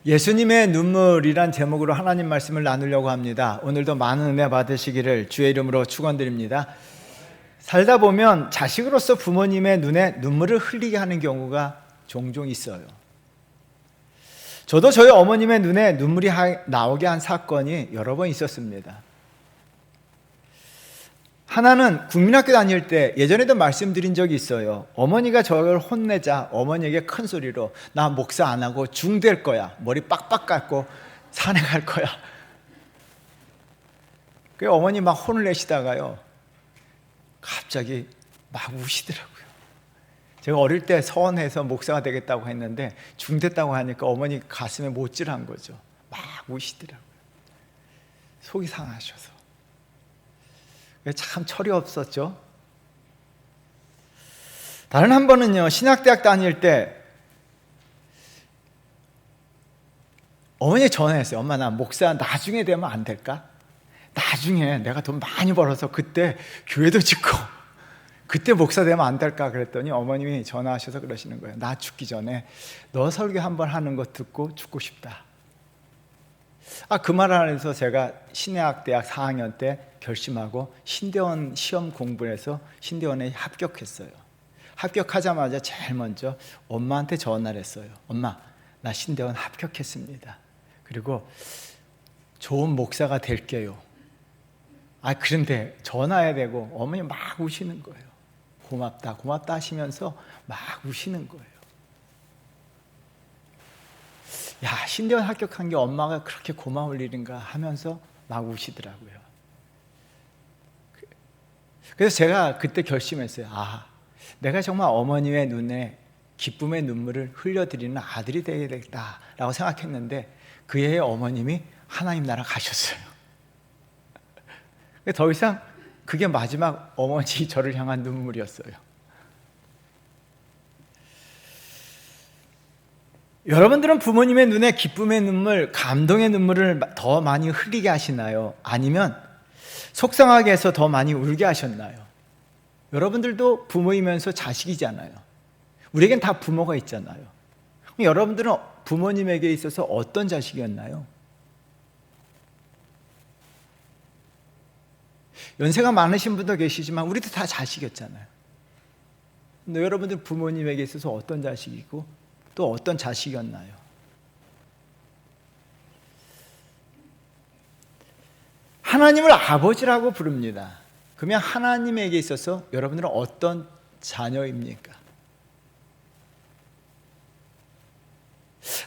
예수님의 눈물이란 제목으로 하나님 말씀을 나누려고 합니다. 오늘도 많은 은혜 받으시기를 주의 이름으로 축원드립니다. 살다 보면 자식으로서 부모님의 눈에 눈물을 흘리게 하는 경우가 종종 있어요. 저도 저희 어머님의 눈에 눈물이 나오게 한 사건이 여러 번 있었습니다. 하나는 국민학교 다닐 때 예전에도 말씀드린 적이 있어요. 어머니가 저를 혼내자 어머니에게 큰 소리로 나 목사 안 하고 중될 거야. 머리 빡빡 깎고 산에 갈 거야. 그 어머니 막 혼을 내시다가요. 갑자기 막 우시더라고요. 제가 어릴 때 서원해서 목사가 되겠다고 했는데 중됐다고 하니까 어머니 가슴에 못질한 거죠. 막 우시더라고요. 속이 상하셔서. 참 철이 없었죠. 다른 한 번은요, 신학대학 다닐 때 어머니 전화했어요. 엄마 나 목사 나중에 되면 안 될까? 나중에 내가 돈 많이 벌어서 그때 교회도 짓고 그때 목사 되면 안 될까? 그랬더니 어머님이 전화하셔서 그러시는 거예요. 나 죽기 전에 너 설교 한번 하는 거 듣고 죽고 싶다. 그 말을 하면서 제가 신대학 4학년 때 결심하고 신대원 시험 공부를 해서 신대원에 합격했어요. 합격하자마자 제일 먼저 엄마한테 전화를 했어요. 엄마, 나 신대원 합격했습니다. 그리고 좋은 목사가 될게요. 그런데 전화해야 되고 어머니 막 우시는 거예요. 고맙다, 고맙다 하시면서 막 우시는 거예요. 야, 신대원 합격한 게 엄마가 그렇게 고마울 일인가 하면서 막 우시더라고요. 그래서 제가 그때 결심했어요. 내가 정말 어머니의 눈에 기쁨의 눈물을 흘려드리는 아들이 되겠다라고 생각했는데 그 해에 어머님이 하나님 나라 가셨어요. 더 이상 그게 마지막 어머니 저를 향한 눈물이었어요. 여러분들은 부모님의 눈에 기쁨의 눈물, 감동의 눈물을 더 많이 흘리게 하시나요? 아니면 속상하게 해서 더 많이 울게 하셨나요? 여러분들도 부모이면서 자식이잖아요. 우리에겐 다 부모가 있잖아요. 여러분들은 부모님에게 있어서 어떤 자식이었나요? 연세가 많으신 분도 계시지만 우리도 다 자식이었잖아요. 근데 여러분들 부모님에게 있어서 어떤 자식이고 또 어떤 자식이었나요? 하나님을 아버지라고 부릅니다. 그러면 하나님에게 있어서 여러분들은 어떤 자녀입니까?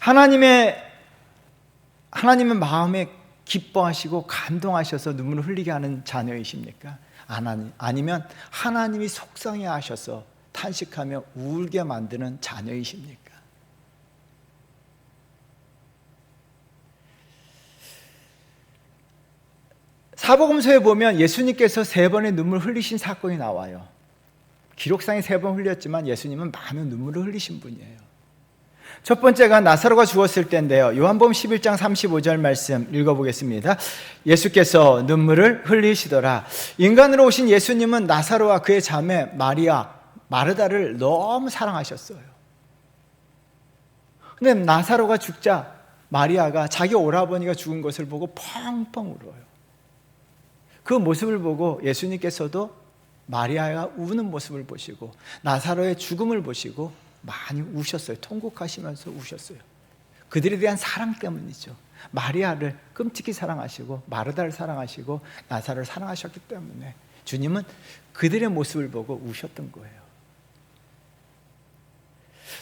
하나님의 마음에 기뻐하시고 감동하셔서 눈물을 흘리게 하는 자녀이십니까? 아니면 하나님이 속상해 하셔서 탄식하며 울게 만드는 자녀이십니까? 사복음서에 보면 예수님께서 3번의 눈물 흘리신 사건이 나와요. 기록상에 3번 흘렸지만 예수님은 많은 눈물을 흘리신 분이에요. 첫 번째가 나사로가 죽었을 때인데요. 요한복음 11장 35절 말씀 읽어보겠습니다. 예수께서 눈물을 흘리시더라. 인간으로 오신 예수님은 나사로와 그의 자매 마르다를 너무 사랑하셨어요. 근데 나사로가 죽자 마리아가 자기 오라버니가 죽은 것을 보고 펑펑 울어요. 그 모습을 보고 예수님께서도 마리아가 우는 모습을 보시고 나사로의 죽음을 보시고 많이 우셨어요. 통곡하시면서 우셨어요. 그들에 대한 사랑 때문이죠. 마리아를 끔찍히 사랑하시고 마르다를 사랑하시고 나사로를 사랑하셨기 때문에 주님은 그들의 모습을 보고 우셨던 거예요.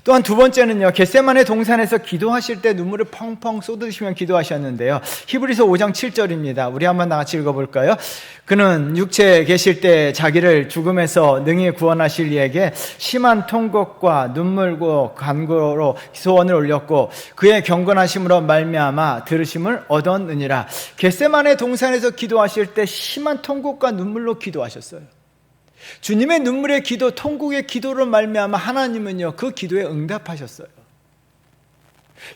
또한 두 번째는요, 겟세마네 동산에서 기도하실 때 눈물을 펑펑 쏟으시며 기도하셨는데요. 히브리서 5장 7절입니다. 우리 한번 같이 읽어볼까요? 그는 육체에 계실 때 자기를 죽음에서 능히 구원하실 이에게 심한 통곡과 눈물과 간구로 소원을 올렸고 그의 경건하심으로 말미암아 들으심을 얻었느니라. 겟세마네 동산에서 기도하실 때 심한 통곡과 눈물로 기도하셨어요. 주님의 눈물의 기도, 통곡의 기도로 말미암아 하나님은요 그 기도에 응답하셨어요.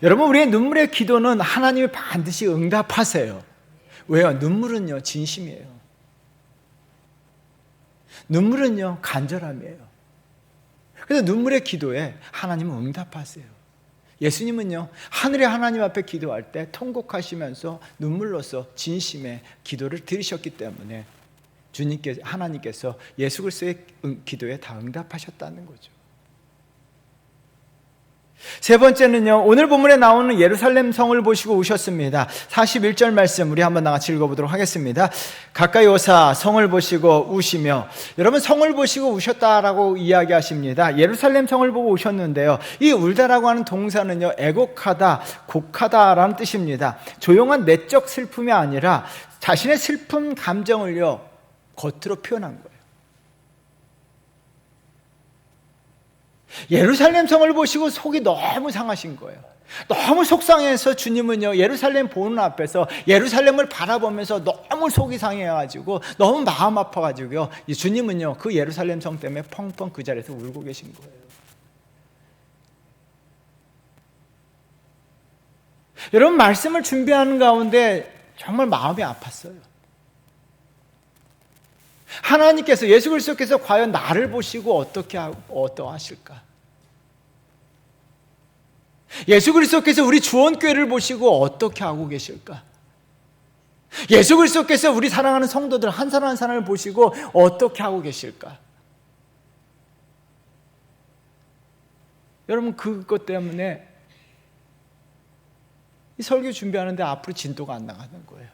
여러분, 우리의 눈물의 기도는 하나님이 반드시 응답하세요. 왜요? 눈물은요 진심이에요. 눈물은요 간절함이에요. 그래서 눈물의 기도에 하나님은 응답하세요. 예수님은요, 하늘의 하나님 앞에 기도할 때 통곡하시면서 눈물로써 진심의 기도를 드리셨기 때문에 하나님께서 예수 그리스도의 기도에 다 응답하셨다는 거죠. 세 번째는요, 오늘 본문에 나오는 예루살렘 성을 보시고 우셨습니다. 41절 말씀 우리 한번 같이 읽어보도록 하겠습니다. 가까이 오사 성을 보시고 우시며, 여러분 성을 보시고 우셨다라고 이야기하십니다. 예루살렘 성을 보고 우셨는데요, 이 울다라고 하는 동사는요, 애곡하다, 곡하다라는 뜻입니다. 조용한 내적 슬픔이 아니라 자신의 슬픈 감정을요 겉으로 표현한 거예요. 예루살렘 성을 보시고 속이 너무 상하신 거예요. 너무 속상해서 주님은요, 예루살렘 보는 앞에서 예루살렘을 바라보면서 너무 속이 상해가지고 너무 마음 아파가지고요, 주님은요 그 예루살렘 성 때문에 펑펑 그 자리에서 울고 계신 거예요. 여러분, 말씀을 준비하는 가운데 정말 마음이 아팠어요. 하나님께서, 예수 그리스도께서 과연 나를 보시고 어떠하실까? 예수 그리스도께서 우리 주원교회를 보시고 어떻게 하고 계실까? 예수 그리스도께서 우리 사랑하는 성도들 한 사람 한 사람을 보시고 어떻게 하고 계실까? 여러분, 그것 때문에 이 설교 준비하는데 앞으로 진도가 안 나가는 거예요.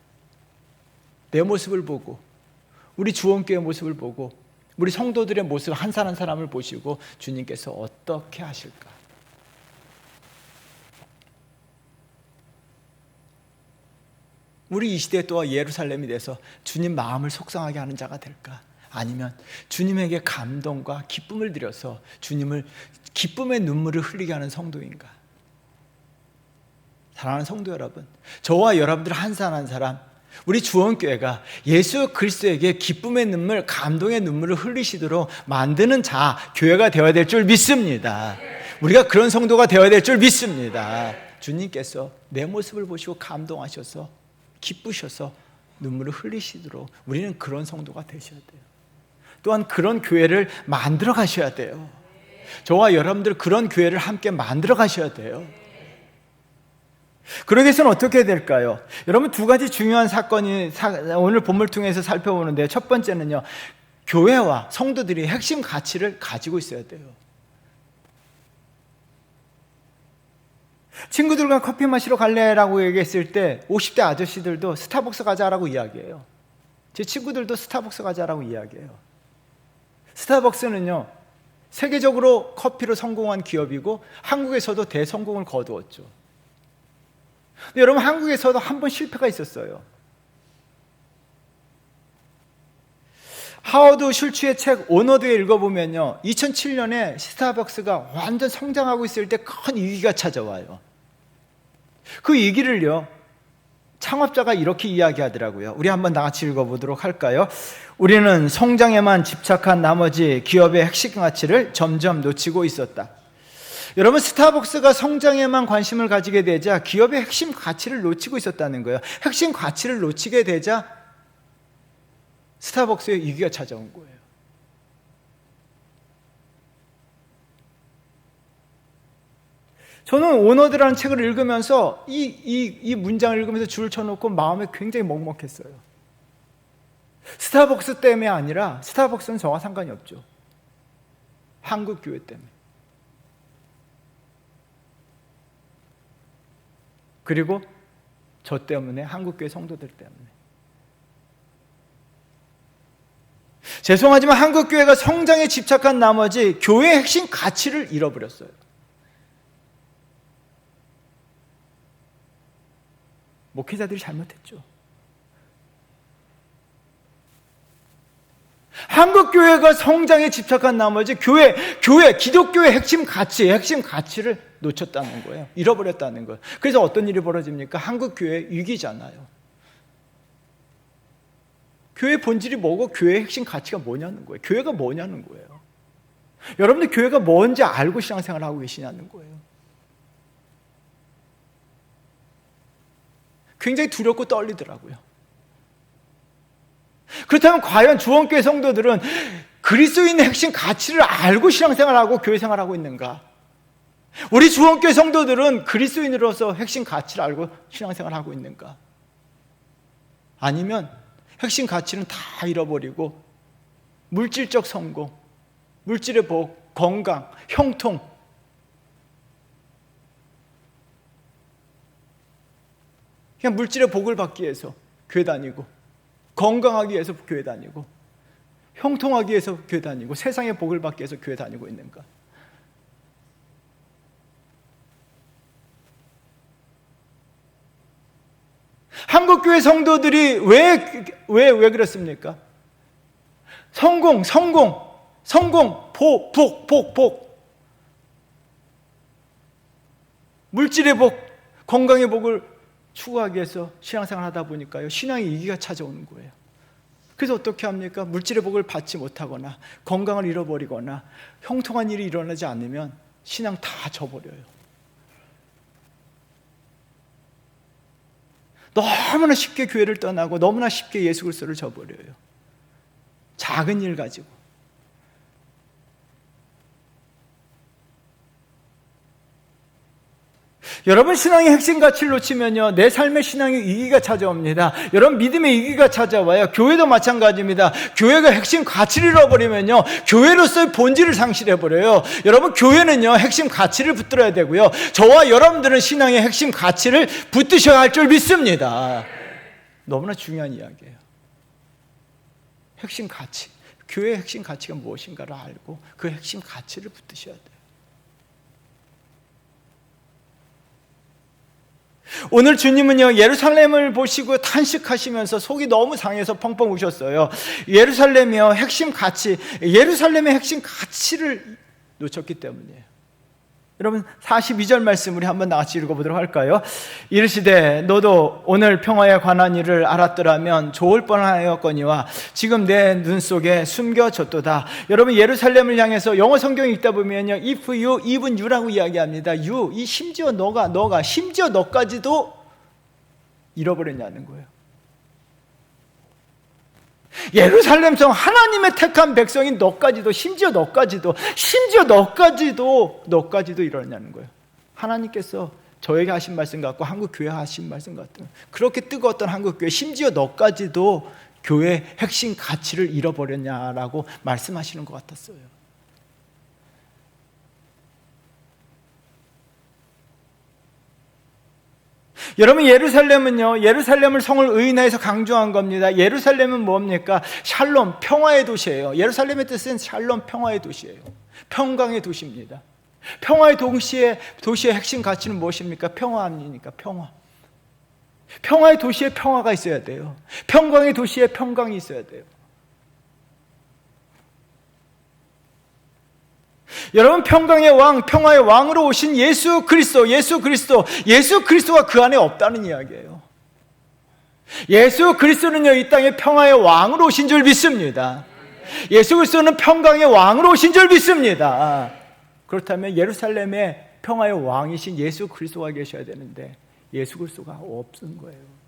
내 모습을 보고, 우리 주원교회 모습을 보고, 우리 성도들의 모습 한 사람 한 사람을 보시고 주님께서 어떻게 하실까? 우리 이 시대에 또 예루살렘이 돼서 주님 마음을 속상하게 하는 자가 될까? 아니면 주님에게 감동과 기쁨을 드려서 주님을 기쁨의 눈물을 흘리게 하는 성도인가? 사랑하는 성도 여러분, 저와 여러분들 한 사람 한 사람, 우리 주원교회가 예수 그리스도에게 기쁨의 눈물, 감동의 눈물을 흘리시도록 만드는 교회가 되어야 될 줄 믿습니다. 우리가 그런 성도가 되어야 될 줄 믿습니다. 주님께서 내 모습을 보시고 감동하셔서 기쁘셔서 눈물을 흘리시도록 우리는 그런 성도가 되셔야 돼요. 또한 그런 교회를 만들어 가셔야 돼요. 저와 여러분들 그런 교회를 함께 만들어 가셔야 돼요. 그러기 위해서는 어떻게 해야 될까요? 여러분, 두 가지 중요한 사건이 오늘 본문을 통해서 살펴보는데, 첫 번째는요, 교회와 성도들이 핵심 가치를 가지고 있어야 돼요. 친구들과 커피 마시러 갈래라고 얘기했을 때 50대 아저씨들도 스타벅스 가자라고 이야기해요. 제 친구들도 스타벅스 가자라고 이야기해요. 스타벅스는요, 세계적으로 커피로 성공한 기업이고 한국에서도 대성공을 거두었죠. 근데 여러분, 한국에서도 한 번 실패가 있었어요. 하워드 슐츠의 책 오너드에 읽어보면요, 2007년에 스타벅스가 완전 성장하고 있을 때 큰 위기가 찾아와요. 그 위기를요, 창업자가 이렇게 이야기하더라고요. 우리 한번 다 같이 읽어보도록 할까요? 우리는 성장에만 집착한 나머지 기업의 핵심 가치를 점점 놓치고 있었다. 여러분, 스타벅스가 성장에만 관심을 가지게 되자 기업의 핵심 가치를 놓치고 있었다는 거예요. 핵심 가치를 놓치게 되자 스타벅스에 위기가 찾아온 거예요. 저는 오너드라는 책을 읽으면서 이 문장을 읽으면서 줄을 쳐놓고 마음에 굉장히 먹먹했어요. 스타벅스 때문에 아니라, 스타벅스는 저와 상관이 없죠. 한국 교회 때문에. 그리고 저 때문에, 한국교회 성도들 때문에. 죄송하지만 한국교회가 성장에 집착한 나머지 교회의 핵심 가치를 잃어버렸어요. 목회자들이 잘못했죠. 한국교회가 성장에 집착한 나머지 기독교의 핵심 가치를 놓쳤다는 거예요. 잃어버렸다는 거예요. 그래서 어떤 일이 벌어집니까? 한국교회 위기잖아요. 교회의 본질이 뭐고 교회의 핵심 가치가 뭐냐는 거예요. 교회가 뭐냐는 거예요. 여러분들 교회가 뭔지 알고 신앙생활을 하고 계시냐는 거예요. 굉장히 두렵고 떨리더라고요. 그렇다면 과연 주원교회 성도들은 그리스도인의 핵심 가치를 알고 신앙생활하고 교회생활하고 있는가? 우리 주원교회 성도들은 그리스도인으로서 핵심 가치를 알고 신앙생활을 하고 있는가? 아니면 핵심 가치는 다 잃어버리고 물질적 성공, 물질의 복, 건강, 형통, 그냥 물질의 복을 받기 위해서 교회 다니고, 건강하기 위해서 교회 다니고, 형통하기 위해서 교회 다니고, 세상의 복을 받기 위해서 교회 다니고 있는가? 한국교회 성도들이 왜 그렇습니까? 성공, 복. 물질의 복, 건강의 복을 추구하기 위해서 신앙생활을 하다 보니까요, 신앙의 위기가 찾아오는 거예요. 그래서 어떻게 합니까? 물질의 복을 받지 못하거나 건강을 잃어버리거나 형통한 일이 일어나지 않으면 신앙 다 져버려요. 너무나 쉽게 교회를 떠나고 너무나 쉽게 예수 그리스도를 져버려요. 작은 일 가지고. 여러분, 신앙의 핵심 가치를 놓치면요, 내 삶의 신앙의 위기가 찾아옵니다. 여러분, 믿음의 위기가 찾아와요. 교회도 마찬가지입니다. 교회가 핵심 가치를 잃어버리면요, 교회로서의 본질을 상실해버려요. 여러분, 교회는요, 핵심 가치를 붙들어야 되고요, 저와 여러분들은 신앙의 핵심 가치를 붙드셔야 할 줄 믿습니다. 너무나 중요한 이야기예요. 핵심 가치, 교회의 핵심 가치가 무엇인가를 알고 그 핵심 가치를 붙드셔야 돼요. 오늘 주님은요, 예루살렘을 보시고 탄식하시면서 속이 너무 상해서 펑펑 우셨어요. 예루살렘이요, 핵심 가치, 예루살렘의 핵심 가치를 놓쳤기 때문이에요. 여러분, 42절 말씀 우리 한번 같이 읽어보도록 할까요? 이르시되 너도 오늘 평화에 관한 일을 알았더라면 좋을 뻔하였거니와 지금 내 눈 속에 숨겨졌도다. 여러분, 예루살렘을 향해서 영어 성경이 읽다 보면요, if you, even you라고 이야기합니다. you, 이 심지어 너가 심지어 너까지도 잃어버렸냐는 거예요. 예루살렘 성, 하나님의 택한 백성인 너까지도 이러냐는 거예요. 하나님께서 저에게 하신 말씀 같고 한국교회 하신 말씀 같은, 그렇게 뜨거웠던 한국교회, 심지어 너까지도 교회의 핵심 가치를 잃어버렸냐라고 말씀하시는 것 같았어요. 여러분, 예루살렘은요, 예루살렘을 성을 의인화해서 강조한 겁니다. 예루살렘은 뭡니까? 샬롬, 평화의 도시예요. 예루살렘의 뜻은 샬롬, 평화의 도시예요. 평강의 도시입니다. 평화의 도시의 핵심 가치는 무엇입니까? 평화 아닙니까? 평화. 평화의 도시에 평화가 있어야 돼요. 평강의 도시에 평강이 있어야 돼요. 여러분, 평강의 왕, 평화의 왕으로 오신 예수 그리스도가 그 안에 없다는 이야기예요. 예수 그리스도는요, 이 땅에 평화의 왕으로 오신 줄 믿습니다. 예수 그리스도는 평강의 왕으로 오신 줄 믿습니다. 그렇다면 예루살렘의 평화의 왕이신 예수 그리스도가 계셔야 되는데 예수 그리스도가 없은 거예요.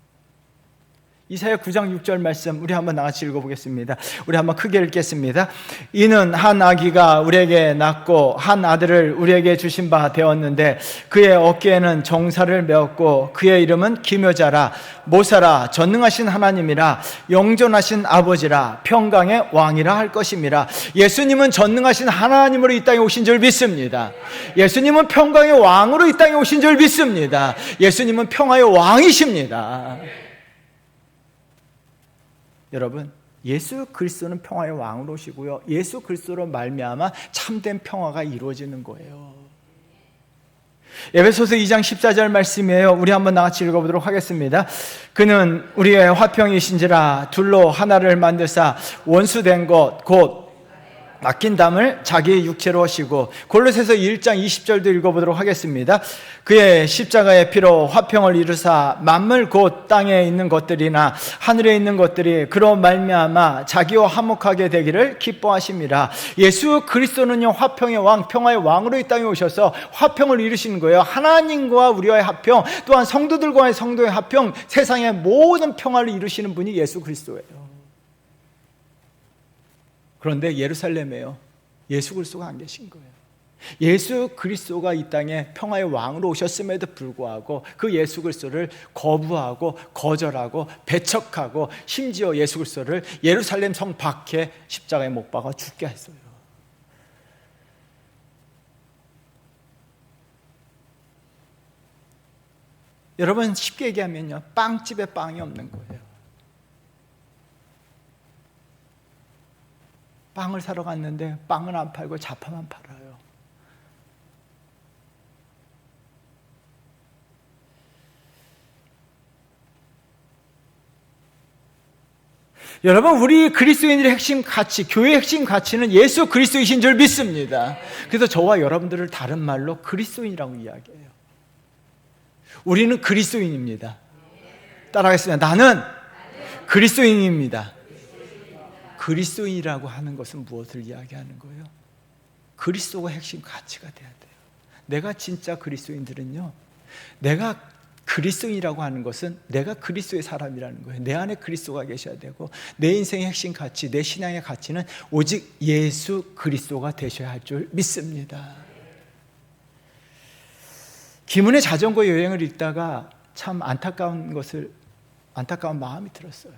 이사야 9장 6절 말씀 우리 한번 같이 읽어보겠습니다. 우리 한번 크게 읽겠습니다. 이는 한 아기가 우리에게 낳고 한 아들을 우리에게 주신 바 되었는데 그의 어깨에는 정사를 메었고 그의 이름은 기묘자라 모사라 전능하신 하나님이라 영존하신 아버지라 평강의 왕이라 할 것임이라. 예수님은 전능하신 하나님으로 이 땅에 오신 줄 믿습니다. 예수님은 평강의 왕으로 이 땅에 오신 줄 믿습니다. 예수님은 평화의 왕이십니다. 여러분, 예수 그리스도는 평화의 왕으로 오시고요, 예수 그리스도로 말미암아 참된 평화가 이루어지는 거예요. 에베소서 2장 14절 말씀이에요. 우리 한번 같이 읽어보도록 하겠습니다. 그는 우리의 화평이신지라 둘로 하나를 만드사 원수된 것 곧 맡긴 담을 자기 육체로 하시고. 골로새서 1장 20절도 읽어보도록 하겠습니다. 그의 십자가의 피로 화평을 이루사 만물 곧 땅에 있는 것들이나 하늘에 있는 것들이 그로 말미암아 자기와 화목하게 되기를 기뻐하심이라. 예수 그리스도는요, 화평의 왕, 평화의 왕으로 이 땅에 오셔서 화평을 이루시는 거예요. 하나님과 우리와의 화평, 또한 성도들과의 성도의 화평, 세상의 모든 평화를 이루시는 분이 예수 그리스도예요. 그런데 예루살렘에요, 예수 그리스도가 안 계신 거예요. 예수 그리스도가 이 땅에 평화의 왕으로 오셨음에도 불구하고 그 예수 그리스도를 거부하고 거절하고 배척하고 심지어 예수 그리스도를 예루살렘 성 밖에 십자가에 못 박아 죽게 했어요. 여러분, 쉽게 얘기하면요, 빵집에 빵이 없는 거예요. 빵을 사러 갔는데 빵은 안 팔고 자파만 팔아요. 여러분, 우리 그리스도인들의 핵심 가치, 교회의 핵심 가치는 예수 그리스도이신 줄 믿습니다. 그래서 저와 여러분들을 다른 말로 그리스도인이라고 이야기해요. 우리는 그리스도인입니다. 따라하겠습니다. 나는 그리스도인입니다. 그리스도인이라고 하는 것은 무엇을 이야기하는 거예요? 그리스도가 핵심 가치가 돼야 돼요. 내가 진짜 그리스도인들은요, 내가 그리스도인이라고 하는 것은 내가 그리스도의 사람이라는 거예요. 내 안에 그리스도가 계셔야 되고, 내 인생의 핵심 가치, 내 신앙의 가치는 오직 예수 그리스도가 되셔야 할 줄 믿습니다. 김은혜 자전거 여행을 읽다가 참 안타까운 마음이 들었어요.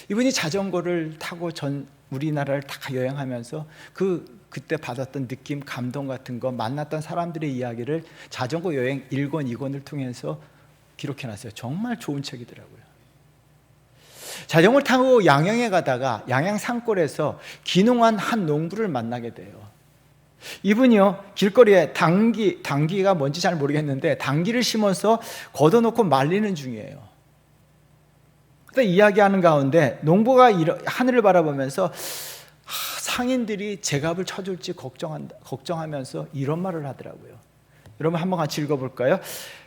이분이 자전거를 타고 우리나라를 다 여행하면서 그때 받았던 느낌, 감동 같은 거, 만났던 사람들의 이야기를 자전거 여행 1권, 2권을 통해서 기록해놨어요. 정말 좋은 책이더라고요. 자전거를 타고 양양에 가다가 양양 산골에서 귀농한 한 농부를 만나게 돼요. 이분이요, 길거리에 당기가 뭔지 잘 모르겠는데 당기를 심어서 걷어놓고 말리는 중이에요. 그때 이야기하는 가운데 농부가 하늘을 바라보면서 상인들이 제값을 쳐줄지 걱정하면서 이런 말을 하더라고요. 여러분, 한번 같이 읽어볼까요?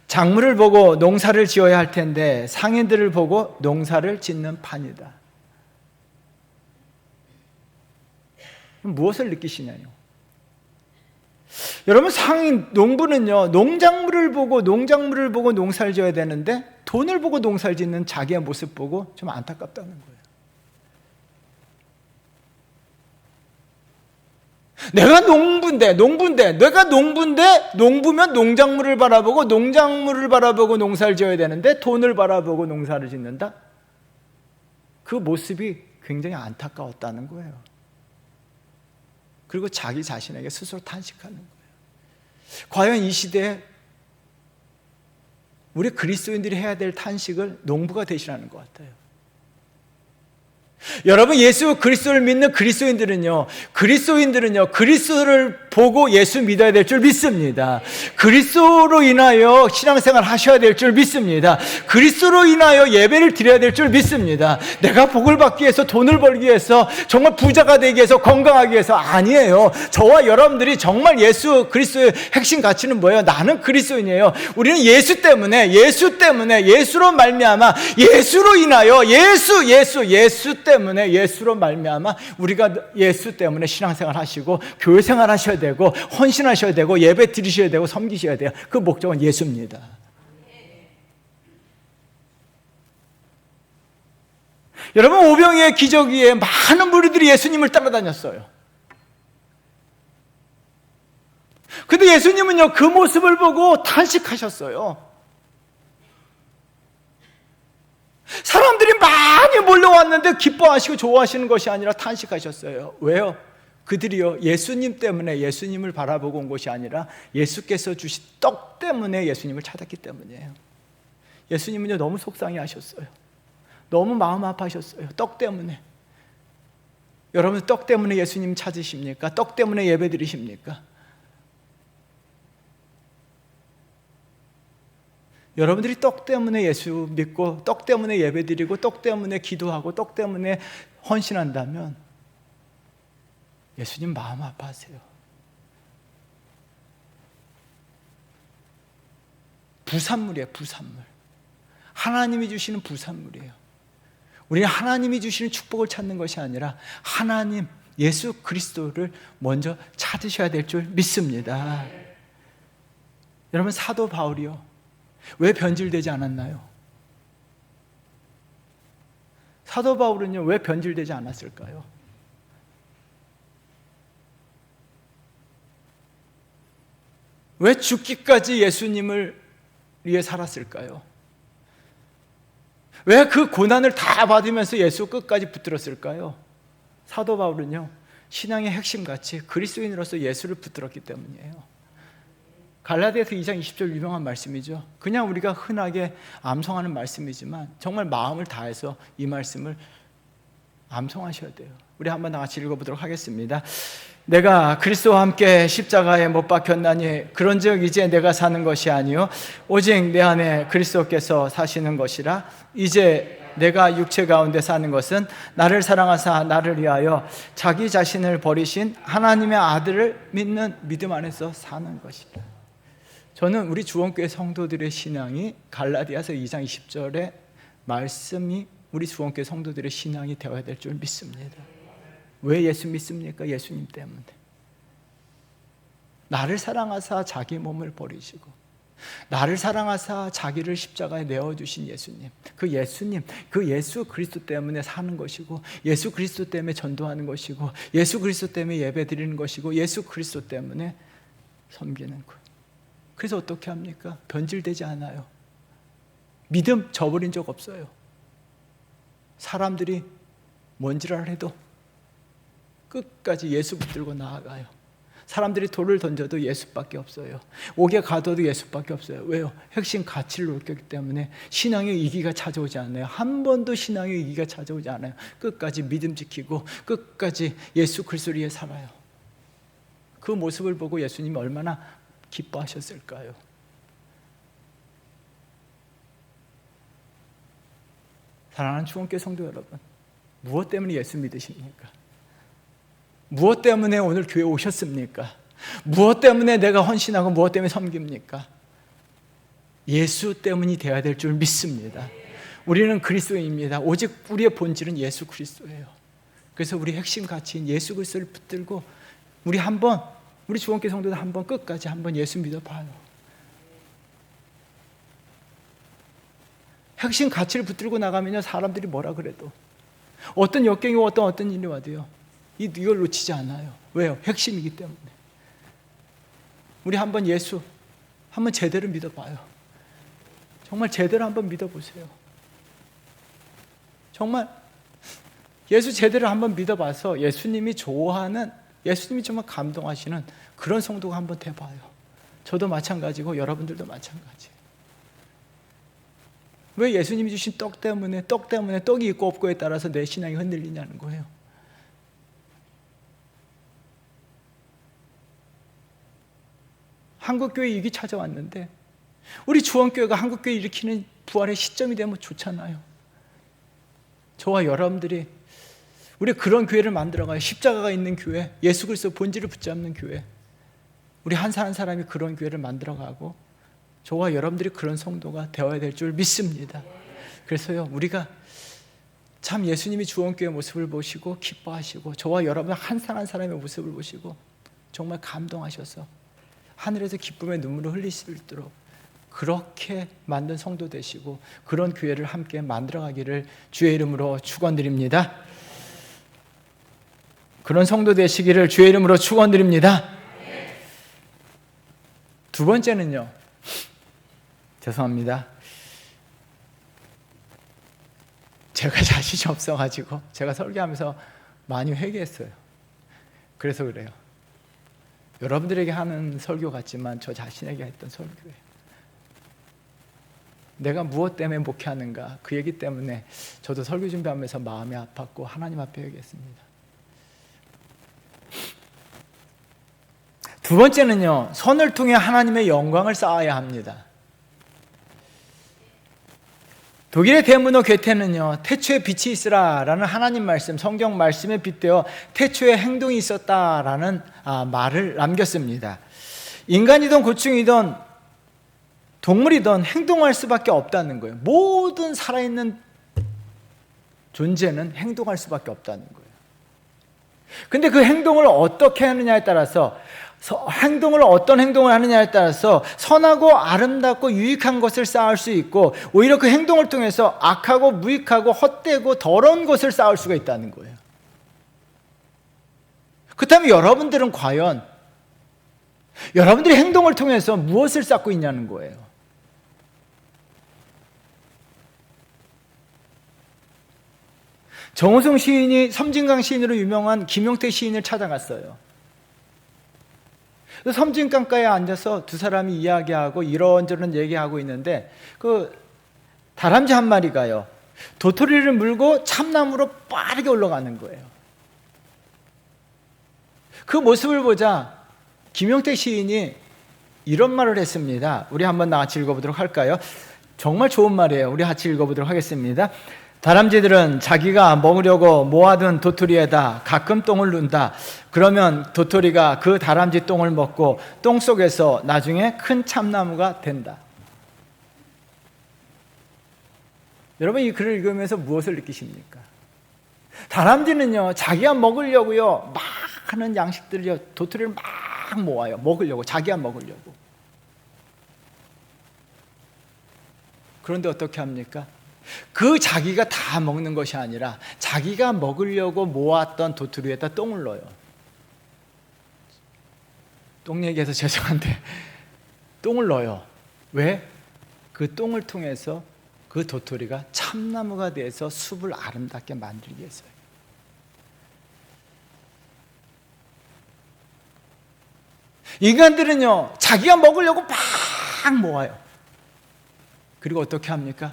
작물을 보고 농사를 지어야 할 텐데 상인들을 보고 농사를 짓는 판이다. 무엇을 느끼시냐요? 여러분, 농부는요, 농작물을 보고 농사를 지어야 되는데 돈을 보고 농사를 짓는 자기의 모습 보고 좀 안타깝다는 거예요. 내가 농부면 농작물을 바라보고 농사를 지어야 되는데 돈을 바라보고 농사를 짓는다? 그 모습이 굉장히 안타까웠다는 거예요. 그리고 자기 자신에게 스스로 탄식하는 거예요. 과연 이 시대에 우리 그리스도인들이 해야 될 탄식을 농부가 대신하는 것 같아요. 여러분, 예수 그리스도를 믿는 그리스도인들은요, 그리스도를 보고 예수 믿어야 될 줄 믿습니다. 그리스도로 인하여 신앙생활 하셔야 될 줄 믿습니다. 그리스도로 인하여 예배를 드려야 될 줄 믿습니다. 내가 복을 받기 위해서, 돈을 벌기 위해서, 정말 부자가 되기 위해서, 건강하기 위해서 아니에요. 저와 여러분들이 정말 예수 그리스도의 핵심 가치는 뭐예요? 나는 그리스도인이에요. 우리는 예수 때문에 예수로 말미암아, 예수로 인하여 예수 때문에, 예수로 말미암아 우리가 예수 때문에 신앙생활 하시고 교회 생활 하셔야 되고 헌신하셔야 되고 예배 드리셔야 되고 섬기셔야 돼요. 그 목적은 예수입니다. 여러분, 오병이의 기적 위에 많은 무리들이 예수님을 따라다녔어요. 근데 예수님은요, 그 모습을 보고 탄식하셨어요. 사람들이 많이 몰려왔는데 기뻐하시고 좋아하시는 것이 아니라 탄식하셨어요. 왜요? 그들이요, 예수님 때문에, 예수님을 바라보고 온 것이 아니라 예수께서 주신 떡 때문에 예수님을 찾았기 때문이에요. 예수님은요, 너무 속상해 하셨어요. 너무 마음 아파하셨어요. 떡 때문에. 여러분, 떡 때문에 예수님 찾으십니까? 떡 때문에 예배 드리십니까? 여러분들이 떡 때문에 예수 믿고, 떡 때문에 예배 드리고, 떡 때문에 기도하고, 떡 때문에 헌신한다면 예수님 마음 아파하세요. 부산물이에요, 부산물. 하나님이 주시는 부산물이에요. 우리는 하나님이 주시는 축복을 찾는 것이 아니라 하나님, 예수 그리스도를 먼저 찾으셔야 될 줄 믿습니다. 여러분, 사도 바울이요, 왜 변질되지 않았나요? 사도 바울은요, 왜 변질되지 않았을까요? 왜 죽기까지 예수님을 위해 살았을까요? 왜 그 고난을 다 받으면서 예수 끝까지 붙들었을까요? 사도 바울은요, 신앙의 핵심같이 그리스도인으로서 예수를 붙들었기 때문이에요. 갈라디아서 2장 20절 유명한 말씀이죠. 그냥 우리가 흔하게 암송하는 말씀이지만 정말 마음을 다해서 이 말씀을 암송하셔야 돼요. 우리 한번 다 같이 읽어보도록 하겠습니다. 내가 그리스도와 함께 십자가에 못 박혔나니 그런즉 이제 내가 사는 것이 아니요 오직 내 안에 그리스도께서 사시는 것이라. 이제 내가 육체 가운데 사는 것은 나를 사랑하사 나를 위하여 자기 자신을 버리신 하나님의 아들을 믿는 믿음 안에서 사는 것이다. 저는 우리 주원교회 성도들의 신앙이 갈라디아서 2장 20절의 말씀이 우리 주원교회 성도들의 신앙이 되어야 될 줄 믿습니다. 왜 예수 믿습니까? 예수님 때문에. 나를 사랑하사 자기 몸을 버리시고 나를 사랑하사 자기를 십자가에 내어주신 예수님, 그 예수님, 그 예수 그리스도 때문에 사는 것이고 예수 그리스도 때문에 전도하는 것이고 예수 그리스도 때문에 예배드리는 것이고 예수 그리스도 때문에 섬기는 것. 그래서 어떻게 합니까? 변질되지 않아요. 믿음 저버린 적 없어요. 사람들이 뭔지를 해도 끝까지 예수 붙들고 나아가요. 사람들이 돌을 던져도 예수밖에 없어요. 옥에 가둬도 예수밖에 없어요. 왜요? 핵심 가치를 놓쳤기 때문에 신앙의 위기가 찾아오지 않아요. 한 번도 신앙의 위기가 찾아오지 않아요. 끝까지 믿음 지키고 끝까지 예수 그리스도를 위해 살아요. 그 모습을 보고 예수님이 얼마나 기뻐하셨을까요? 사랑하는 주원교회 성도 여러분, 무엇 때문에 예수 믿으십니까? 무엇 때문에 오늘 교회 오셨습니까? 무엇 때문에 내가 헌신하고 무엇 때문에 섬깁니까? 예수 때문이 되어야 될 줄 믿습니다. 우리는 그리스도인입니다. 오직 우리의 본질은 예수 그리스도예요. 그래서 우리 핵심 가치인 예수 그리스도를 붙들고 우리 주원교회 성도들 한번 끝까지 한번 예수 믿어봐요. 핵심 가치를 붙들고 나가면요, 사람들이 뭐라 그래도 어떤 역경이 어떤 일이 와도요, 이걸 놓치지 않아요. 왜요? 핵심이기 때문에. 우리 한번 예수 한번 제대로 믿어봐요. 정말 제대로 한번 믿어보세요. 정말 예수 제대로 한번 믿어봐서 예수님이 좋아하는, 예수님이 정말 감동하시는 그런 성도가 한번 돼봐요. 저도 마찬가지고 여러분들도 마찬가지. 왜 예수님이 주신 떡 때문에 떡이 있고 없고에 따라서 내 신앙이 흔들리냐는 거예요. 한국교회 위기 찾아왔는데 우리 주원교회가 한국교회 일으키는 부활의 시점이 되면 좋잖아요. 저와 여러분들이 우리 그런 교회를 만들어가요. 십자가가 있는 교회, 예수 그리스도 본질을 붙잡는 교회. 우리 한 사람 한 사람이 그런 교회를 만들어가고 저와 여러분들이 그런 성도가 되어야 될 줄 믿습니다. 그래서요, 우리가 참 예수님이 주원교회의 모습을 보시고 기뻐하시고 저와 여러분 한 사람 한 사람의 모습을 보시고 정말 감동하셔서 하늘에서 기쁨의 눈물을 흘리실 수 있도록 그렇게 만든 성도 되시고 그런 교회를 함께 만들어가기를 주의 이름으로 축원드립니다. 그런 성도 되시기를 주의 이름으로 축원드립니다. 두 번째는요, 죄송합니다. 제가 자신이 없어가지고 제가 설교하면서 많이 회개했어요. 그래서 그래요. 여러분들에게 하는 설교 같지만 저 자신에게 했던 설교예요. 내가 무엇 때문에 목회하는가, 그 얘기 때문에 저도 설교 준비하면서 마음이 아팠고 하나님 앞에 회개했습니다. 두 번째는요, 선을 통해 하나님의 영광을 쌓아야 합니다. 독일의 대문호 괴테는요, 태초에 빛이 있으라라는 하나님 말씀, 성경 말씀에 빗대어 태초에 행동이 있었다라는 말을 남겼습니다. 인간이든 고충이든 동물이든 행동할 수밖에 없다는 거예요. 모든 살아있는 존재는 행동할 수밖에 없다는 거예요. 근데 그 행동을 어떻게 하느냐에 따라서, 어떤 행동을 하느냐에 따라서 선하고 아름답고 유익한 것을 쌓을 수 있고, 오히려 그 행동을 통해서 악하고 무익하고 헛되고 더러운 것을 쌓을 수가 있다는 거예요. 그렇다면 여러분들은 과연 여러분들이 행동을 통해서 무엇을 쌓고 있냐는 거예요. 정호성 시인이 섬진강 시인으로 유명한 김용태 시인을 찾아갔어요. 섬진강가에 앉아서 두 사람이 이야기하고 이런저런 얘기하고 있는데 그 다람쥐 한 마리가요, 도토리를 물고 참나무로 빠르게 올라가는 거예요. 그 모습을 보자 김용태 시인이 이런 말을 했습니다. 우리 한번 같이 읽어보도록 할까요? 정말 좋은 말이에요. 우리 같이 읽어보도록 하겠습니다. 다람쥐들은 자기가 먹으려고 모아둔 도토리에다 가끔 똥을 눈다. 그러면 도토리가 그 다람쥐 똥을 먹고 똥 속에서 나중에 큰 참나무가 된다. 여러분, 이 글을 읽으면서 무엇을 느끼십니까? 다람쥐는요, 자기가 먹으려고요, 많은 양식들을요, 도토리를 막 모아요. 먹으려고, 자기가 먹으려고. 그런데 어떻게 합니까? 그 자기가 다 먹는 것이 아니라 자기가 먹으려고 모았던 도토리에다 똥을 넣어요. 똥 얘기해서 죄송한데 똥을 넣어요. 왜? 그 똥을 통해서 그 도토리가 참나무가 돼서 숲을 아름답게 만들기 위해서요. 인간들은요, 자기가 먹으려고 막 모아요. 그리고 어떻게 합니까?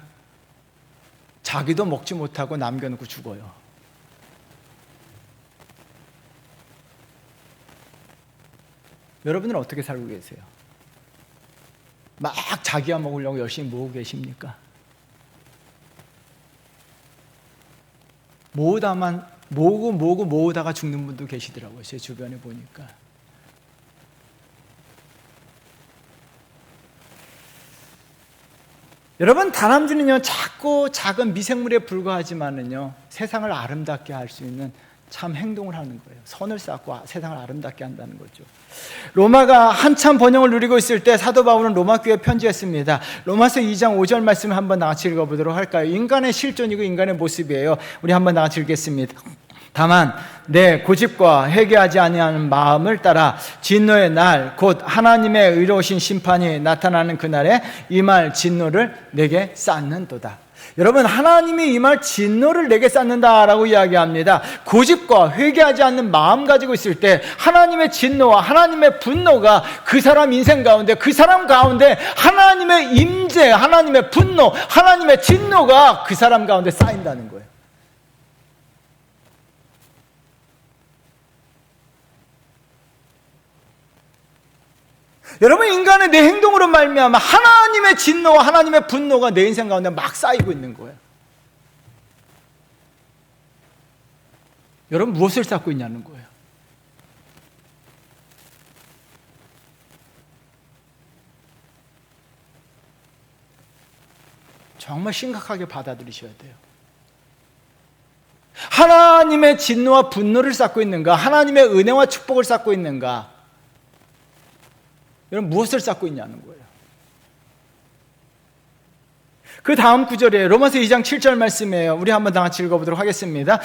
자기도 먹지 못하고 남겨놓고 죽어요. 여러분은 어떻게 살고 계세요? 막 자기가 먹으려고 열심히 모으고 계십니까? 모으다가 죽는 분도 계시더라고요. 제 주변에 보니까. 여러분, 다람쥐는요, 작고 작은 미생물에 불과하지만은요, 세상을 아름답게 할 수 있는 참 행동을 하는 거예요. 선을 쌓고 세상을 아름답게 한다는 거죠. 로마가 한참 번영을 누리고 있을 때 사도 바울은 로마 교회에 편지했습니다. 로마서 2장 5절 말씀을 한번 같이 읽어보도록 할까요? 인간의 실존이고 인간의 모습이에요. 우리 한번 같이 읽겠습니다. 다만 내 고집과 회개하지 아니하는 마음을 따라 진노의 날 곧 하나님의 의로우신 심판이 나타나는 그날에 이 말 진노를 내게 쌓는도다. 여러분, 하나님이 이 말 진노를 내게 쌓는다라고 이야기합니다. 고집과 회개하지 않는 마음 가지고 있을 때 하나님의 진노와 하나님의 분노가 그 사람 인생 가운데, 그 사람 가운데 하나님의 임재, 하나님의 분노, 하나님의 진노가 그 사람 가운데 쌓인다는 거예요. 여러분, 인간의 내 행동으로 말미암아 하나님의 진노와 하나님의 분노가 내 인생 가운데 막 쌓이고 있는 거예요. 여러분, 무엇을 쌓고 있냐는 거예요. 정말 심각하게 받아들이셔야 돼요. 하나님의 진노와 분노를 쌓고 있는가? 하나님의 은혜와 축복을 쌓고 있는가? 여러분, 무엇을 쌓고 있냐는 거예요. 그 다음 구절이에요. 로마서 2장 7절 말씀이에요. 우리 한번 다 같이 읽어보도록 하겠습니다.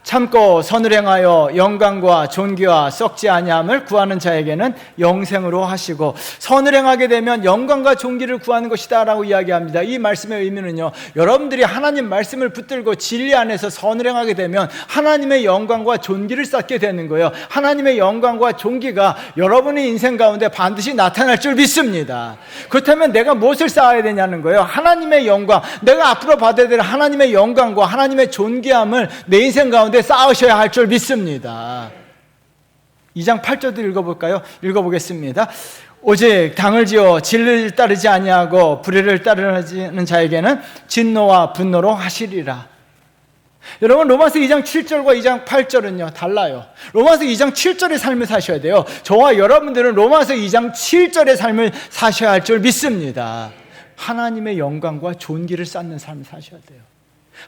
참고 선을 행하여 영광과 존귀와 썩지 아니함을 구하는 자에게는 영생으로 하시고, 선을 행하게 되면 영광과 존귀를 구하는 것이다 라고 이야기합니다. 이 말씀의 의미는요, 여러분들이 하나님 말씀을 붙들고 진리 안에서 선을 행하게 되면 하나님의 영광과 존귀를 쌓게 되는 거예요. 하나님의 영광과 존귀가 여러분의 인생 가운데 반드시 나타날 줄 믿습니다. 그렇다면 내가 무엇을 쌓아야 되냐는 거예요. 하나님의 영광, 내가 앞으로 받아야 될 하나님의 영광과 하나님의 존귀함을 내 인생 가운데 쌓으셔야 할 줄 믿습니다. 2장 8절도 읽어볼까요? 읽어보겠습니다. 오직 당을 지어 진리를 따르지 아니하고 불의를 따르는 자에게는 진노와 분노로 하시리라. 여러분, 로마서 2장 7절과 2장 8절은요 달라요. 로마서 2장 7절의 삶을 사셔야 돼요. 저와 여러분들은 로마서 2장 7절의 삶을 사셔야 할 줄 믿습니다. 하나님의 영광과 존귀를 쌓는 삶을 사셔야 돼요.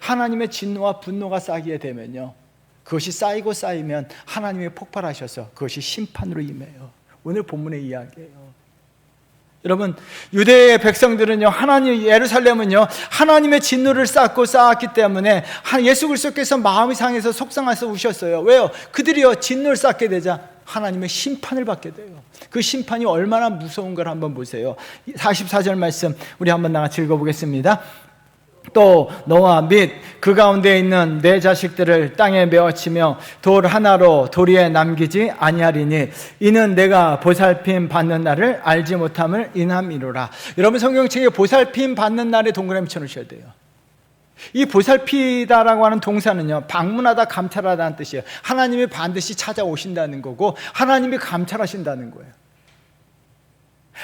하나님의 진노와 분노가 쌓이게 되면요, 그것이 쌓이고 쌓이면 하나님이 폭발하셔서 그것이 심판으로 임해요. 오늘 본문의 이야기예요. 여러분, 유대의 백성들은요, 하나님, 예루살렘은요, 하나님의 진노를 쌓고 쌓았기 때문에 예수 그리스도께서 마음이 상해서 속상해서 우셨어요. 왜요? 그들이요, 진노를 쌓게 되자 하나님의 심판을 받게 돼요. 그 심판이 얼마나 무서운 걸 한번 보세요. 44절 말씀 우리 한번 나같이 읽어보겠습니다. 또 너와 및 그 가운데 있는 내 자식들을 땅에 메어치며 돌 하나로 돌 위에 남기지 아니하리니 이는 내가 보살핌 받는 날을 알지 못함을 인함이로라. 여러분 성경책에 보살핌 받는 날에 동그라미 쳐놓으셔야 돼요. 이 보살피다라고 하는 동사는요, 방문하다 감찰하다는 뜻이에요. 하나님이 반드시 찾아오신다는 거고 하나님이 감찰하신다는 거예요.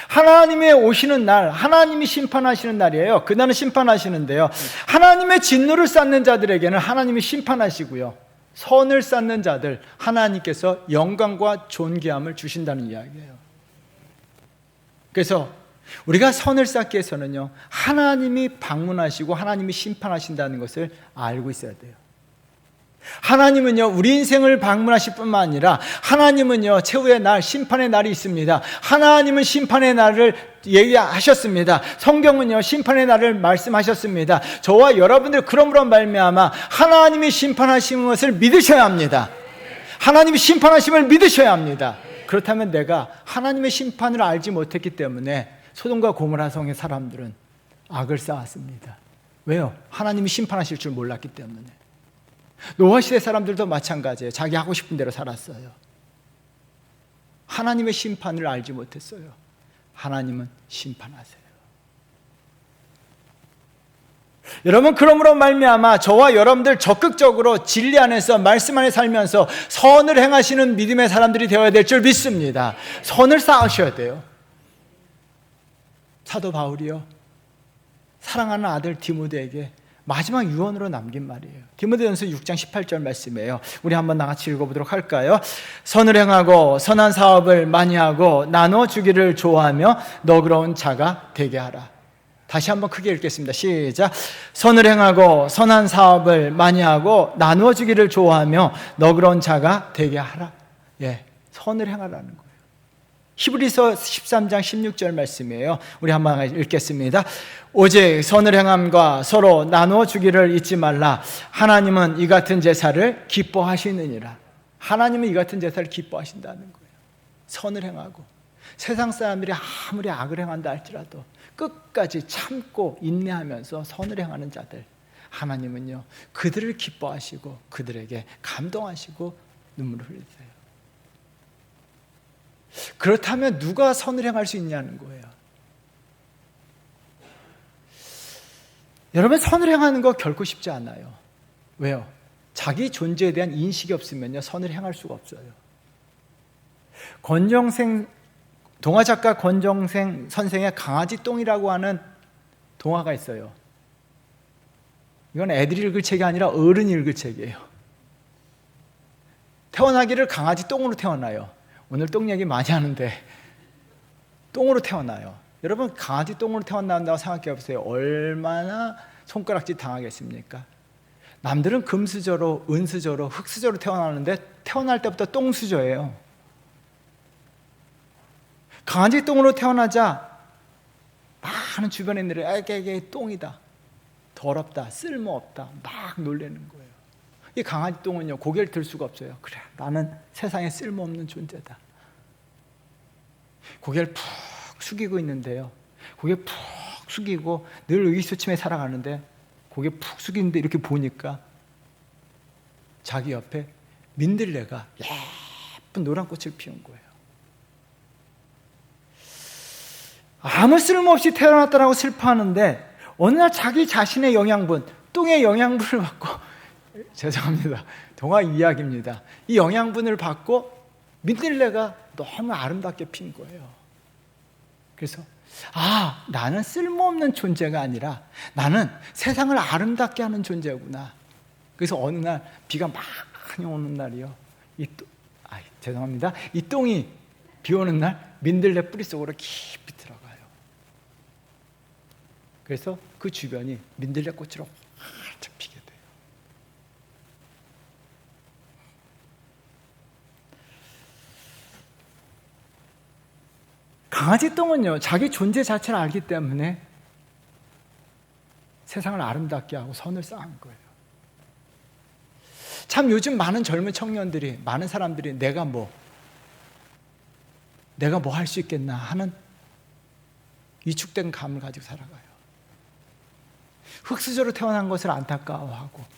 하나님의 오시는 날, 하나님이 심판하시는 날이에요. 그날은 심판하시는데요, 하나님의 진노를 쌓는 자들에게는 하나님이 심판하시고요, 선을 쌓는 자들 하나님께서 영광과 존귀함을 주신다는 이야기예요. 그래서 우리가 선을 쌓기 위해서는요, 하나님이 방문하시고 하나님이 심판하신다는 것을 알고 있어야 돼요. 하나님은요, 우리 인생을 방문하실 뿐만 아니라 하나님은요, 최후의 날, 심판의 날이 있습니다. 하나님은 심판의 날을 얘기하셨습니다. 성경은요, 심판의 날을 말씀하셨습니다. 저와 여러분들 그러므로 말미암아 하나님이 심판하시는 것을 믿으셔야 합니다. 하나님이 심판하심을 믿으셔야 합니다. 그렇다면 내가 하나님의 심판을 알지 못했기 때문에 소돔과 고모라 성의 사람들은 악을 쌓았습니다. 왜요? 하나님이 심판하실 줄 몰랐기 때문에. 노아 시대 사람들도 마찬가지예요. 자기 하고 싶은 대로 살았어요. 하나님의 심판을 알지 못했어요. 하나님은 심판하세요. 여러분, 그러므로 말미암아 저와 여러분들 적극적으로 진리 안에서 말씀 안에 살면서 선을 행하시는 믿음의 사람들이 되어야 될 줄 믿습니다. 선을 쌓으셔야 돼요. 사도 바울이요, 사랑하는 아들 디모데에게 마지막 유언으로 남긴 말이에요. 디모데전서 6장 18절 말씀이에요. 우리 한번 나같이 읽어보도록 할까요? 선을 행하고 선한 사업을 많이 하고 나눠 주기를 좋아하며 너그러운 자가 되게 하라. 다시 한번 크게 읽겠습니다. 시작. 선을 행하고 선한 사업을 많이 하고 나누어 주기를 좋아하며 너그러운 자가 되게 하라. 예, 선을 행하라는 거예요. 히브리서 13장 16절 말씀이에요. 우리 한번 읽겠습니다. 오직 선을 행함과 서로 나누어 주기를 잊지 말라. 하나님은 이 같은 제사를 기뻐하시느니라. 하나님은 이 같은 제사를 기뻐하신다는 거예요. 선을 행하고 세상 사람들이 아무리 악을 행한다 할지라도 끝까지 참고 인내하면서 선을 행하는 자들, 하나님은요, 그들을 기뻐하시고 그들에게 감동하시고 눈물을 흘리세요. 그렇다면 누가 선을 행할 수 있냐는 거예요. 여러분, 선을 행하는 거 결코 쉽지 않아요. 왜요? 자기 존재에 대한 인식이 없으면요, 선을 행할 수가 없어요. 동화작가 권정생 선생의 강아지 똥이라고 하는 동화가 있어요. 이건 애들이 읽을 책이 아니라 어른이 읽을 책이에요. 태어나기를 강아지 똥으로 태어나요. 오늘 똥 얘기 많이 하는데 똥으로 태어나요. 여러분, 강아지 똥으로 태어난다고 생각해 보세요. 얼마나 손가락질 당하겠습니까? 남들은 금수저로, 은수저로, 흙수저로 태어나는데 태어날 때부터 똥수저예요. 강아지 똥으로 태어나자 많은 주변인들이 에게 똥이다, 더럽다, 쓸모없다 막 놀라는 거예요. 이 강아지 똥은요, 고개를 들 수가 없어요. 그래, 나는 세상에 쓸모없는 존재다. 고개를 푹 숙이고 있는데요, 고개 푹 숙이고 늘 의기소침해 살아가는데 고개 푹 숙이는데 이렇게 보니까 자기 옆에 민들레가 예쁜 노란 꽃을 피운 거예요. 아무 쓸모없이 태어났다라고 슬퍼하는데 어느 날 자기 자신의 영양분, 똥의 영양분을 받고, 죄송합니다, 동화 이야기입니다. 이 영양분을 받고 민들레가 너무 아름답게 핀 거예요. 그래서 나는 쓸모없는 존재가 아니라 나는 세상을 아름답게 하는 존재구나. 그래서 어느 날 비가 많이 오는 날이요, 죄송합니다, 이 똥이 비 오는 날 민들레 뿌리 속으로 깊이 들어가요. 그래서 그 주변이 민들레 꽃으로 활짝 피게 돼요. 강아지 똥은요, 자기 존재 자체를 알기 때문에 세상을 아름답게 하고 선을 쌓은 거예요. 참 요즘 많은 젊은 청년들이, 많은 사람들이 내가 뭐, 내가 뭐 할 수 있겠나 하는 위축된 감을 가지고 살아가요. 흙수저로 태어난 것을 안타까워하고,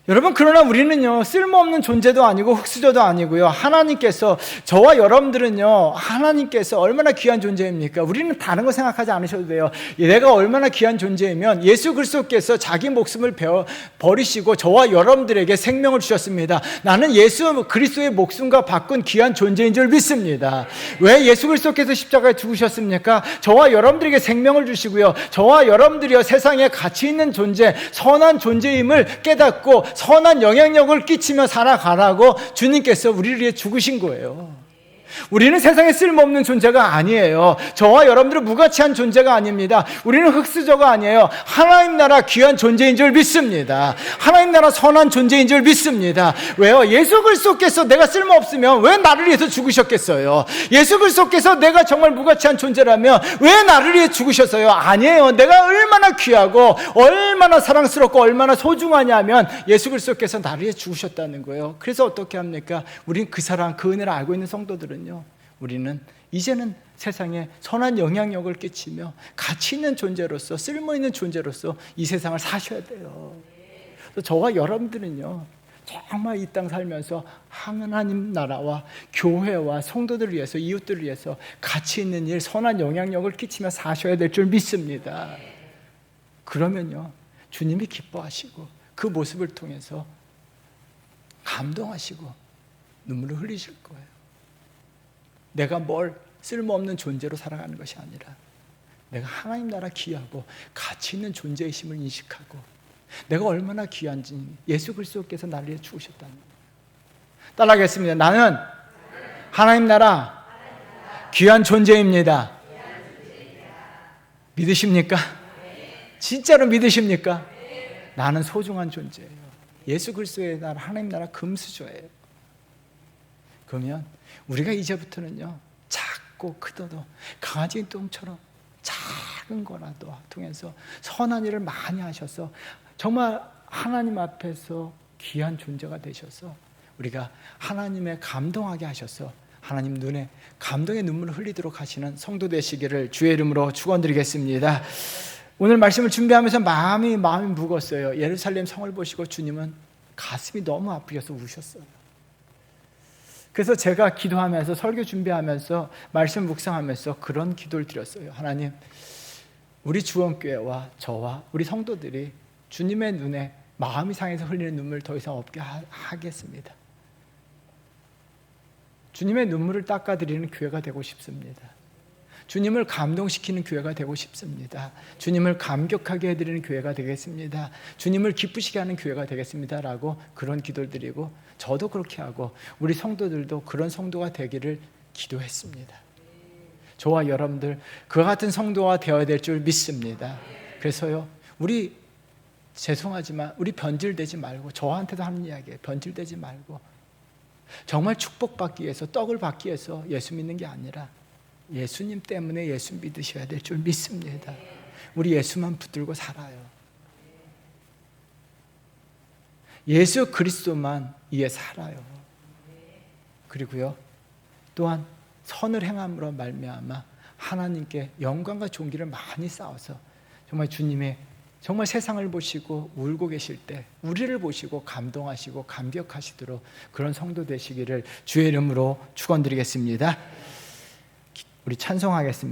여러분, 그러나 우리는요, 쓸모없는 존재도 아니고 흙수저도 아니고요, 하나님께서, 저와 여러분들은요, 하나님께서 얼마나 귀한 존재입니까? 우리는 다른 거 생각하지 않으셔도 돼요. 내가 얼마나 귀한 존재이면 예수 그리스도께서 자기 목숨을 버리시고 저와 여러분들에게 생명을 주셨습니다. 나는 예수 그리스도의 목숨과 바꾼 귀한 존재인 줄 믿습니다. 왜 예수 그리스도께서 십자가에 죽으셨습니까? 저와 여러분들에게 생명을 주시고요, 저와 여러분들이요, 세상에 가치 있는 존재, 선한 존재임을 깨닫고 선한 영향력을 끼치며 살아가라고 주님께서 우리를 위해 죽으신 거예요. 우리는 세상에 쓸모없는 존재가 아니에요. 저와 여러분들은 무가치한 존재가 아닙니다. 우리는 흙수저가 아니에요. 하나님 나라 귀한 존재인 줄 믿습니다. 하나님 나라 선한 존재인 줄 믿습니다. 왜요? 예수 그리스도께서 내가 쓸모없으면 왜 나를 위해서 죽으셨겠어요? 예수 그리스도께서 내가 정말 무가치한 존재라면 왜 나를 위해 죽으셨어요? 아니에요. 내가 얼마나 귀하고 얼마나 사랑스럽고 얼마나 소중하냐면 예수 그리스도께서 나를 위해 죽으셨다는 거예요. 그래서 어떻게 합니까? 우린 그 사랑, 그 은혜를 알고 있는 성도들은 우리는 이제는 세상에 선한 영향력을 끼치며 가치 있는 존재로서, 쓸모 있는 존재로서 이 세상을 사셔야 돼요. 저와 여러분들은요, 정말 이 땅 살면서 하나님 나라와 교회와 성도들을 위해서, 이웃들을 위해서 가치 있는 일, 선한 영향력을 끼치며 사셔야 될 줄 믿습니다. 그러면요, 주님이 기뻐하시고 그 모습을 통해서 감동하시고 눈물을 흘리실 거예요. 내가 뭘 쓸모없는 존재로 살아가는 것이 아니라 내가 하나님 나라 귀하고 가치 있는 존재이심을 인식하고 내가 얼마나 귀한지 예수 그리스도께서 나를 위해 죽으셨다는 거예요. 따라하겠습니다. 나는 하나님 나라 귀한 존재입니다. 믿으십니까? 진짜로 믿으십니까? 나는 소중한 존재예요. 예수 그리스도의 나라, 하나님 나라 금수저예요. 그러면 우리가 이제부터는요, 작고 크더라도 강아지 똥처럼 작은 거라도 통해서 선한 일을 많이 하셔서 정말 하나님 앞에서 귀한 존재가 되셔서 우리가 하나님의 감동하게 하셔서 하나님 눈에 감동의 눈물을 흘리도록 하시는 성도 되시기를 주의 이름으로 축원드리겠습니다. 오늘 말씀을 준비하면서 마음이 무거웠어요. 예루살렘 성을 보시고 주님은 가슴이 너무 아프셔서 우셨어요. 그래서 제가 기도하면서, 설교 준비하면서, 말씀 묵상하면서 그런 기도를 드렸어요. 하나님, 우리 주원교회와 저와 우리 성도들이 주님의 눈에 마음이 상해서 흘리는 눈물 더 이상 없게 하겠습니다. 주님의 눈물을 닦아드리는 교회가 되고 싶습니다. 주님을 감동시키는 교회가 되고 싶습니다. 주님을 감격하게 해드리는 교회가 되겠습니다. 주님을 기쁘시게 하는 교회가 되겠습니다 라고 그런 기도를 드리고, 저도 그렇게 하고 우리 성도들도 그런 성도가 되기를 기도했습니다. 저와 여러분들 그와 같은 성도가 되어야 될 줄 믿습니다. 그래서요, 우리 죄송하지만 우리 변질되지 말고, 저한테도 하는 이야기예요. 변질되지 말고 정말 축복받기 위해서, 떡을 받기 위해서 예수 믿는 게 아니라 예수님 때문에 예수 믿으셔야 될 줄 믿습니다. 우리 예수만 붙들고 살아요. 예수 그리스도만 위해 살아요. 그리고요, 또한 선을 행함으로 말미암아 하나님께 영광과 존귀를 많이 쌓아서 정말 주님의 정말 세상을 보시고 울고 계실 때 우리를 보시고 감동하시고 감격하시도록 그런 성도 되시기를 주의 이름으로 축원드리겠습니다. 우리 찬송하겠습니다.